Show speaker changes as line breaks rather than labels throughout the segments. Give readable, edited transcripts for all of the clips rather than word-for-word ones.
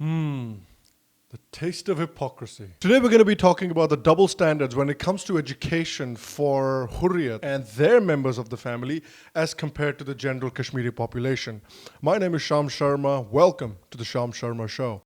The taste of hypocrisy. Today we're going to be talking about the double standards when it comes to education for Hurriyat and their members of the family as compared to the general Kashmiri population. My name is Sharma. Welcome to the Sharma Show.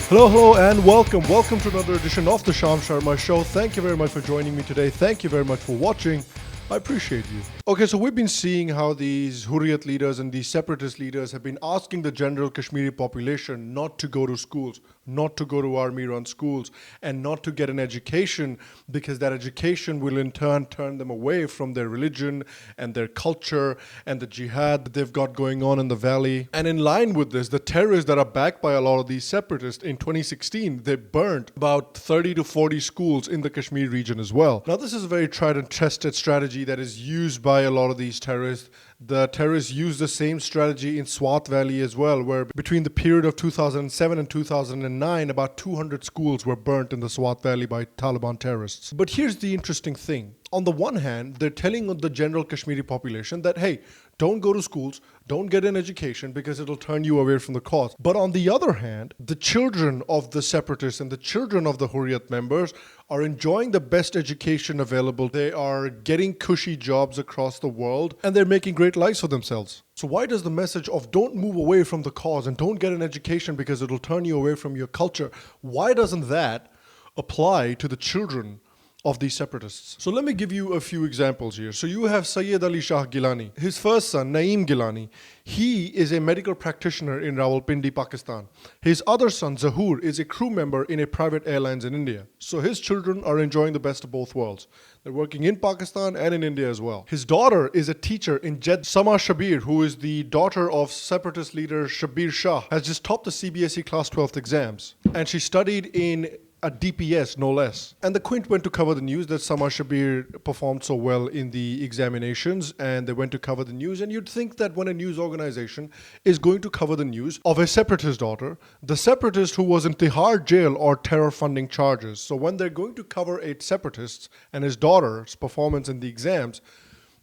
Hello, and welcome. Welcome to another edition of the Sharma Show. Thank you very much for joining me today. Thank you very much for watching. I appreciate you. Okay, so we've been seeing how these Hurriyat leaders and these separatist leaders have been asking the general Kashmiri population not to go to schools, not to go to army-run schools, and not to get an education because that education will in turn turn them away from their religion and their culture and the jihad that they've got going on in the valley. And in line with this, the terrorists that are backed by a lot of these separatists, in 2016, they burnt about 30 to 40 schools in the Kashmir region as well. Now, this is a very tried and tested strategy that is used by a lot of these terrorists. The terrorists used the same strategy in Swat Valley as well, where between the period of 2007 and 2009, about 200 schools were burnt in the Swat Valley by Taliban terrorists. But here's the interesting thing. On the one hand, they're telling the general Kashmiri population that, hey, don't go to schools, don't get an education because it'll turn you away from the cause. But on the other hand, the children of the separatists and the children of the Hurriyat members are enjoying the best education available. They are getting cushy jobs across the world and they're making great lives for themselves. So why does the message of don't move away from the cause and don't get an education because it'll turn you away from your culture, why doesn't that apply to the children of these separatists? So let me give you a few examples here. So you have Sayyid Ali Shah Gilani. His first son, Naeem Gilani, he is a medical practitioner in Rawalpindi, Pakistan. His other son, Zahoor, is a crew member in a private airlines in India. So his children are enjoying the best of both worlds. They're working in Pakistan and in India as well. His daughter is a teacher in Jeddah. Sama Shabir, who is the daughter of separatist leader Shabir Shah, has just topped the CBSE Class 12th exams. And she studied in a DPS, no less. And the Quint went to cover the news that Sama Shabir performed so well in the examinations, and they went to cover the news. And you'd think that when a news organization is going to cover the news of a separatist daughter, the separatist who was in Tihar jail or terror funding charges, so when they're going to cover a separatist and his daughter's performance in the exams,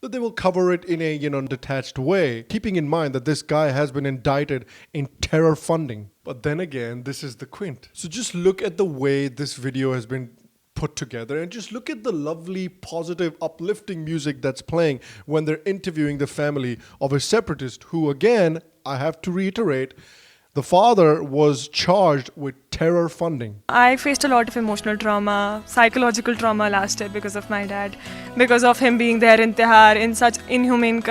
that they will cover it in a, detached way, keeping in mind that this guy has been indicted in terror funding. But then again, this is the Quint. So just look at the way this video has been put together and just look at the lovely, positive, uplifting music that's playing when they're interviewing the family of a separatist who, again, I have to reiterate, the father was charged with terror funding.
I faced a lot of emotional trauma, psychological trauma last year because of my dad, because of him being there in Tihar in such inhumane,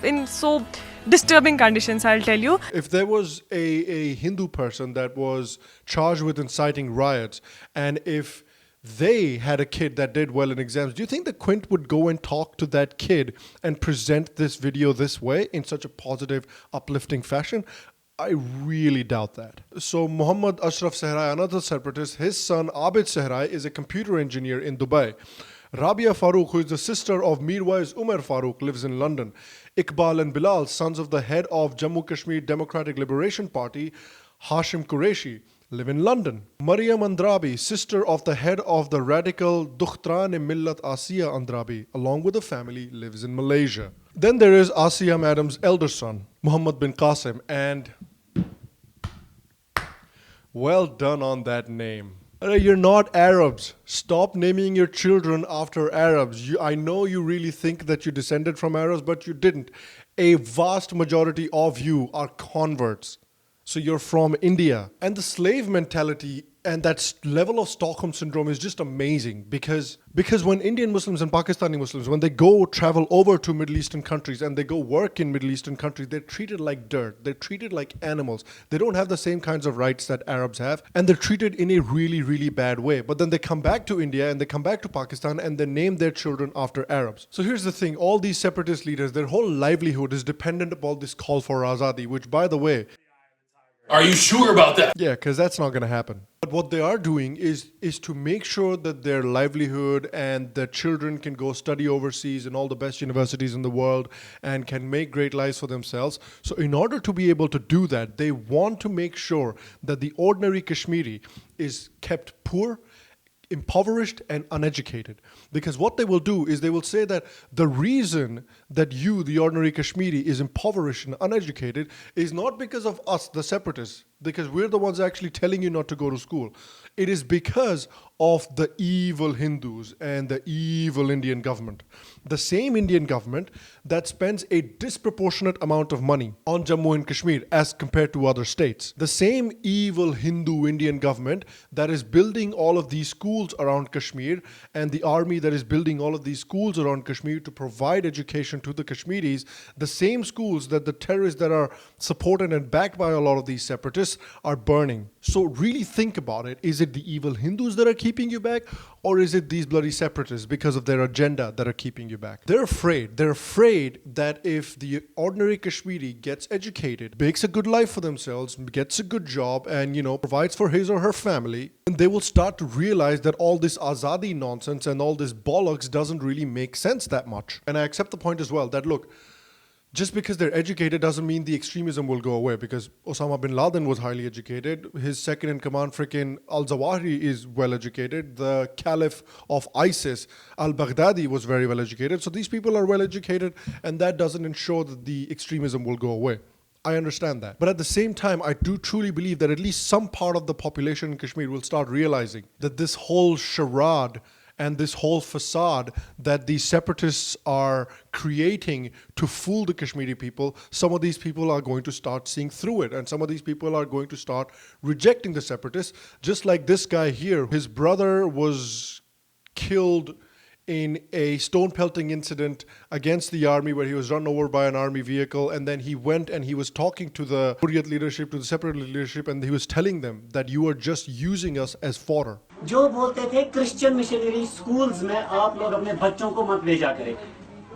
in so disturbing conditions, I'll tell you.
If there was a Hindu person that was charged with inciting riots, and if they had a kid that did well in exams, do you think the Quint would go and talk to that kid and present this video this way in such a positive, uplifting fashion? I really doubt that. So Muhammad Ashraf Sehrai, another separatist, his son Abid Sehrai is a computer engineer in Dubai. Rabia Farooq, who is the sister of Mirwais Umar Farooq, lives in London. Iqbal and Bilal, sons of the head of Jammu Kashmir Democratic Liberation Party, Hashim Qureshi, live in London. Maryam Andrabi, sister of the head of the radical Dukhtran-e-Millat Asiya Andrabi, along with a family, lives in Malaysia. Then there is Asiya Madam's elder son, Muhammad bin Qasim, and well done on that name. You're not Arabs. Stop naming your children after Arabs. I know you really think that you descended from Arabs, but you didn't. A vast majority of you are converts. So you're from India. And the slave mentality and that level of Stockholm syndrome is just amazing because when Indian Muslims and Pakistani Muslims, when they go travel over to Middle Eastern countries and they go work in Middle Eastern countries, they're treated like dirt. They're treated like animals. They don't have the same kinds of rights that Arabs have, and they're treated in a really, really bad way. But then they come back to India and they come back to Pakistan and they name their children after Arabs. So here's the thing. All these separatist leaders, their whole livelihood is dependent upon this call for Aazadi, which, by the way,
are you sure about that?
Yeah, because that's not going to happen. But what they are doing is to make sure that their livelihood and their children can go study overseas in all the best universities in the world and can make great lives for themselves. So in order to be able to do that, they want to make sure that the ordinary Kashmiri is kept poor, impoverished and uneducated. Because what they will do is they will say that the reason that you, the ordinary Kashmiri, is impoverished and uneducated is not because of us, the separatists, because we're the ones actually telling you not to go to school. It is because of the evil Hindus and the evil Indian government. The same Indian government that spends a disproportionate amount of money on Jammu and Kashmir as compared to other states. The same evil Hindu Indian government that is building all of these schools around Kashmir, and the army that is building all of these schools around Kashmir to provide education to the Kashmiris, the same schools that the terrorists that are supported and backed by a lot of these separatists are burning. So really think about it. Is it the evil Hindus that are keeping you back, or is it these bloody separatists because of their agenda that are keeping you back? They're afraid. They're afraid that if the ordinary Kashmiri gets educated, makes a good life for themselves, gets a good job, and, provides for his or her family, and they will start to realize that all this Aazadi nonsense and all this bollocks doesn't really make sense that much. And I accept the point as well that, look, just because they're educated doesn't mean the extremism will go away, because Osama bin Laden was highly educated. His second in command, freaking al-Zawahiri, is well educated. The caliph of ISIS, al-Baghdadi, was very well educated. So these people are well educated, and that doesn't ensure that the extremism will go away. I understand that. But at the same time, I do truly believe that at least some part of the population in Kashmir will start realizing that this whole charade and this whole facade that these separatists are creating to fool the Kashmiri people, some of these people are going to start seeing through it, and some of these people are going to start rejecting the separatists. Just like this guy here, his brother was killed in a stone pelting incident against the army where he was run over by an army vehicle, and then he went and he was talking to the Hurriyat leadership, to the Separatist leadership, and he was telling them that you are just using us as fodder.
जो बोलते थे Christian missionary schools में आप लोग अपने बच्चों को मत भेजा करें,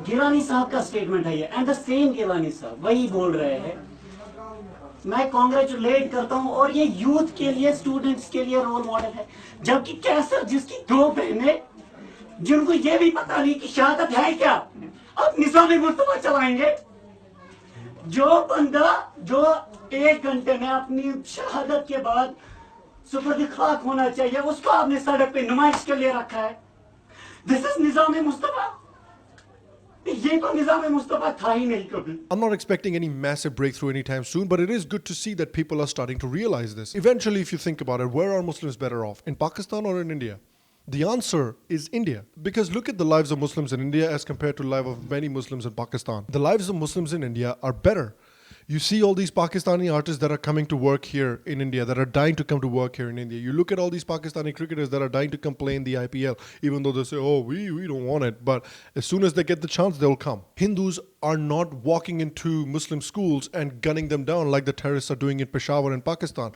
गिलानी साहब का स्टेटमेंट है ये, एंड द सेम गिलानी साहब वही बोल रहे हैं. मैं कांग्रेचुलेट करता हूं, और ये यूथ के लिए, स्टूडेंट्स के लिए रोल मॉडल है. जबकि कैसर जिसकी 2 बहनें, जिनको ये भी पता नहीं कि शहादत है क्या, अब निज़ाम मुस्तफा चलाएंगे. जो बंदा जो 1 घंटे में अपनी शहादत के बाद सुपर्द खाक होना चाहिए, उसको आपने सड़क पे नुमाइश के लिए रखा है. दिस इज निज़ाम मुस्तफा. ये तो निज़ाम मुस्तफा था ही नहीं कभी.
I'm not expecting any massive breakthrough anytime soon, but it is good to see that people are starting to realize this. Eventually, if you think about it, where are Muslims better off? In Pakistan or in India? The answer is India. Because look at the lives of Muslims in India as compared to the life of many Muslims in Pakistan. The lives of Muslims in India are better. You see all these Pakistani artists that are coming to work here in India, that are dying to come to work here in India. You look at all these Pakistani cricketers that are dying to come play in the IPL, even though they say, oh, we don't want it. But as soon as they get the chance, they'll come. Hindus are not walking into Muslim schools and gunning them down like the terrorists are doing in Peshawar and Pakistan.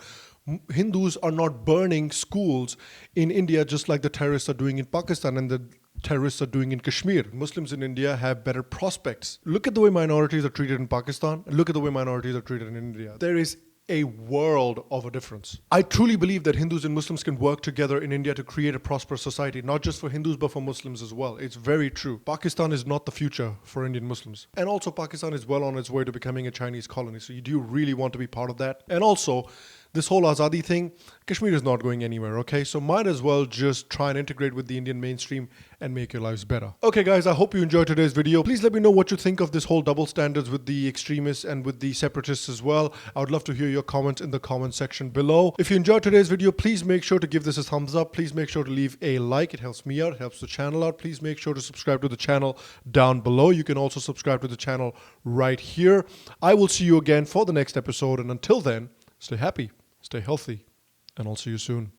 Hindus are not burning schools in India just like the terrorists are doing in Pakistan and the terrorists are doing in Kashmir. Muslims in India have better prospects. Look at the way minorities are treated in Pakistan. Look at the way minorities are treated in India. There is a world of a difference. I truly believe that Hindus and Muslims can work together in India to create a prosperous society, not just for Hindus but for Muslims as well. It's very true. Pakistan is not the future for Indian Muslims. And also Pakistan is well on its way to becoming a Chinese colony. So you do really want to be part of that. And also, this whole Aazadi thing, Kashmir is not going anywhere, okay? So might as well just try and integrate with the Indian mainstream and make your lives better. Okay guys, I hope you enjoyed today's video. Please let me know what you think of this whole double standards with the extremists and with the separatists as well. I would love to hear your comments in the comment section below. If you enjoyed today's video, please make sure to give this a thumbs up. Please make sure to leave a like. It helps me out, it helps the channel out. Please make sure to subscribe to the channel down below. You can also subscribe to the channel right here. I will see you again for the next episode, and until then, stay happy, stay healthy, and I'll see you soon.